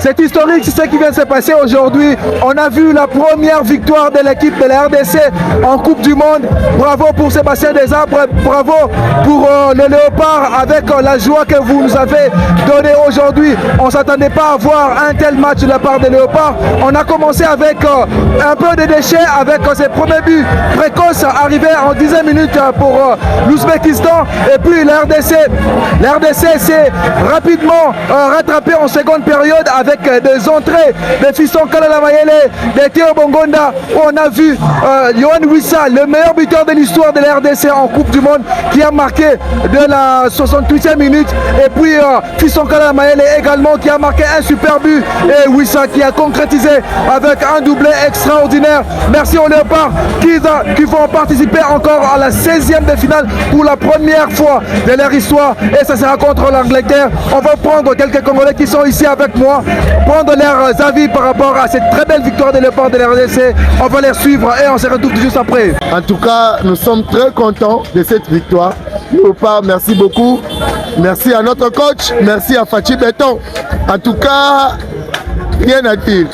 C'est historique, c'est ce qui vient de se passer aujourd'hui. On a vu la première victoire de l'équipe de la RDC en Coupe du Monde. Bravo pour Sébastien Desarbres, bravo pour le Léopard avec la joie que vous nous avez donnée aujourd'hui. On ne s'attendait pas à voir un tel match de la part des Léopards. On a commencé avec un peu de déchets, avec ses premiers buts précoces arrivés en 10 minutes pour l'Ouzbékistan. Et puis la RDC s'est rapidement rattrapé en seconde période avec des entrées de Fiston Kalala Mayele, de Théo Bongonda, où on a vu Yohan Wissa, le meilleur buteur de l'histoire de la RDC en Coupe du Monde, qui a marqué de la 68e minute. Et puis Fiston Kalala Mayele également qui a marqué un super but. Et Wissa qui a concrétisé avec un doublé extraordinaire. Merci aux Léopards qui vont participer encore à la 16e de finale pour la première fois de leur histoire. Et ça sera contre l'Angleterre. On va prendre quelques Congolais qui sont ici avec moi, prendre leurs avis par rapport à cette très belle victoire des Léopards de la RDC. On va les suivre et on se retrouve juste après. En tout cas, nous sommes très contents de cette victoire. Léopard, merci beaucoup. Merci à notre coach. Merci à Fachi Béton. En tout cas, rien à dire.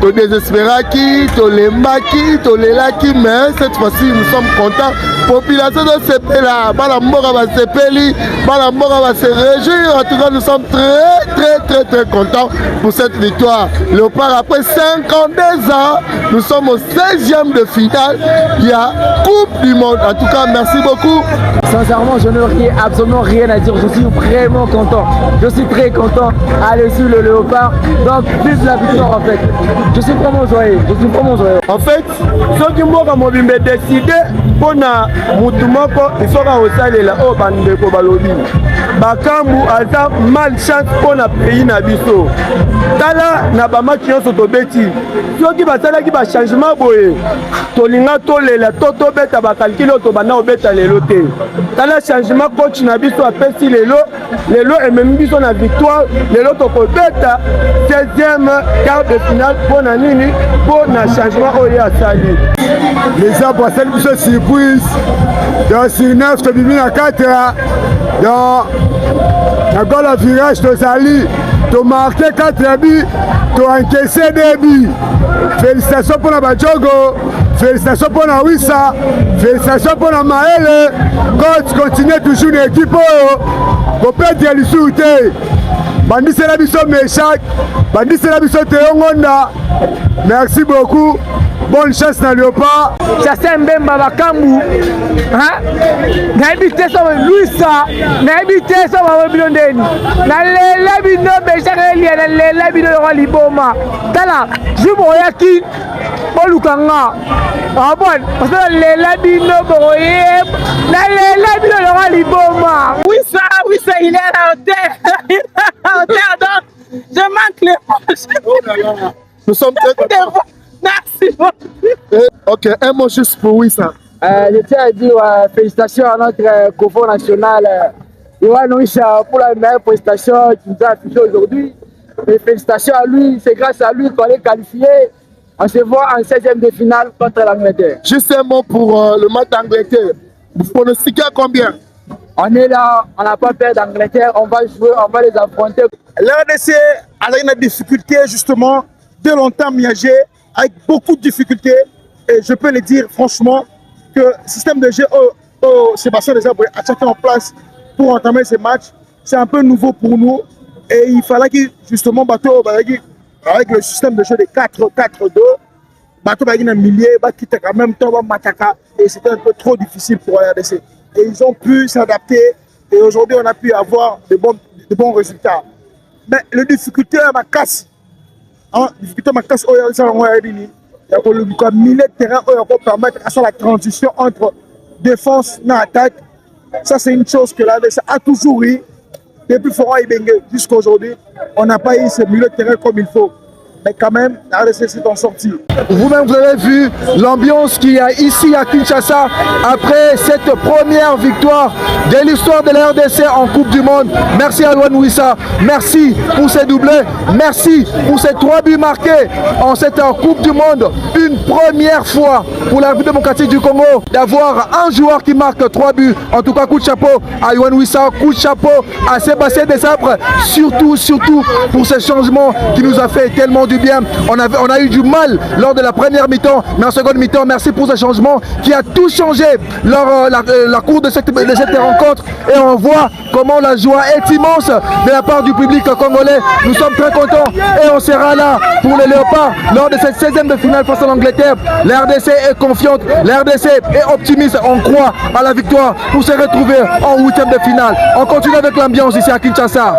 To désespéraki, to lembaki, to lelaki, mais cette fois-ci nous sommes contents. Population de Sepela, Balamboga va sepeli, Balamboga va se réjouir. En tout cas, nous sommes très contents pour cette victoire. Léopard, après 52 ans, nous sommes au 16e de finale. Il y a Coupe du Monde. En tout cas, merci beaucoup. Sincèrement, je n'ai absolument rien à dire. Je suis vraiment content. Je suis très content à l'issue le Léopard. Donc, vive la victoire en fait. Je suis vraiment joyeux. En fait, ceux qui m'ont décidé pour Moutoumoko, il faut que au bandeko balobi. Bakambu aza malchance pour le pays nabiso. Tala na bama qui ont sotobeti. Ceux qui batala qui va changement boye. Tolinga tolela toto beta bakalkilo to bana obeta lelote. Tala changement coach nabiso apesi lelo et même biso na victoire lelo to beta 16e quart de finale pour nini pour na changement oya sali. Les arbres celle biso surprise. Dans sur 9 to bimi na 4 dans la goal à virage de Zali, tu as marqué 4 buts, tu as encaissé 2 buts. Félicitations pour la Badjogo, félicitations pour la Wissa, félicitations pour la Maëlle. Coach, continue toujours l'équipe. Pour perdre les souhaits. Bandi c'est la mission Méchac, Bandi c'est la mission Théongonda. Merci beaucoup. Bonne chance dans Léopard. Chassin Mbemba Bakambu. N'habitez sur Louisa, n'habitez sur Babilondeni. N'allez bino Bécharéli, n'allez bino le Liboma. Tala, je m'oyaki, Bolukanga. Ah bon, parce que l'allez bino Boyem, n'allez bino le Liboma. Oui, ça, il est à hauteur, donc je manque les poches. Nous sommes très contents. Merci beaucoup. Ok, un mot juste pour Wissa. Je tiens à dire félicitations à notre coffre national Yohan Wissa pour la meilleure prestation qu'il nous a affichée aujourd'hui. Et félicitations à lui, c'est grâce à lui qu'on est qualifié. On se voit en 16e de finale contre l'Angleterre. Juste un mot pour le match d'Angleterre. Vous pronostiquez à combien? On est là, on n'a pas peur d'Angleterre, on va jouer, on va les affronter. L'RDC a une difficulté justement de longtemps miagé, avec beaucoup de difficultés. Et je peux le dire franchement que le système de jeu Sébastien Desarbres a chacun en place pour entamer ces matchs. C'est un peu nouveau pour nous. Et il fallait que justement bateau avec le système de jeu de 4-4-2, bateau avec un millier, qui était en même temps Mataka. Et c'était un peu trop difficile pour la RDC. Et ils ont pu s'adapter. Et aujourd'hui, on a pu avoir de bons résultats. Mais la difficulté à ma casse, difficulté à ma casse, il y a un milieu de terrain qui permettre à la transition entre défense et attaque. Ça, c'est une chose que la RDC a toujours eu. Depuis Fora Ibenge jusqu'à aujourd'hui, on n'a pas eu ce milieu de terrain comme il faut. mais quand même, la RDC s'est en sortie. Vous-même, vous avez vu l'ambiance qu'il y a ici à Kinshasa après cette première victoire de l'histoire de la RDC en Coupe du Monde. Merci à Luan Wissa, merci pour ces doublés, merci pour ces 3 buts marqués en cette Coupe du Monde. Une première fois pour la République démocratique du Congo d'avoir un joueur qui marque 3 buts. En tout cas, coup de chapeau à Luan Wissa, coup de chapeau à Sébastien Desabre, surtout pour ce changement qui nous a fait tellement du bien. On a eu du mal lors de la première mi-temps, mais en seconde mi-temps, merci pour ce changement qui a tout changé lors la cour de cette rencontre. Et on voit comment la joie est immense de la part du public congolais. Nous sommes très contents et on sera là pour les Léopards lors de cette 16e de finale face à l'Angleterre. La RDC est confiante, la RDC est optimiste, on croit à la victoire pour se retrouver en 8e de finale. On continue avec l'ambiance ici à Kinshasa.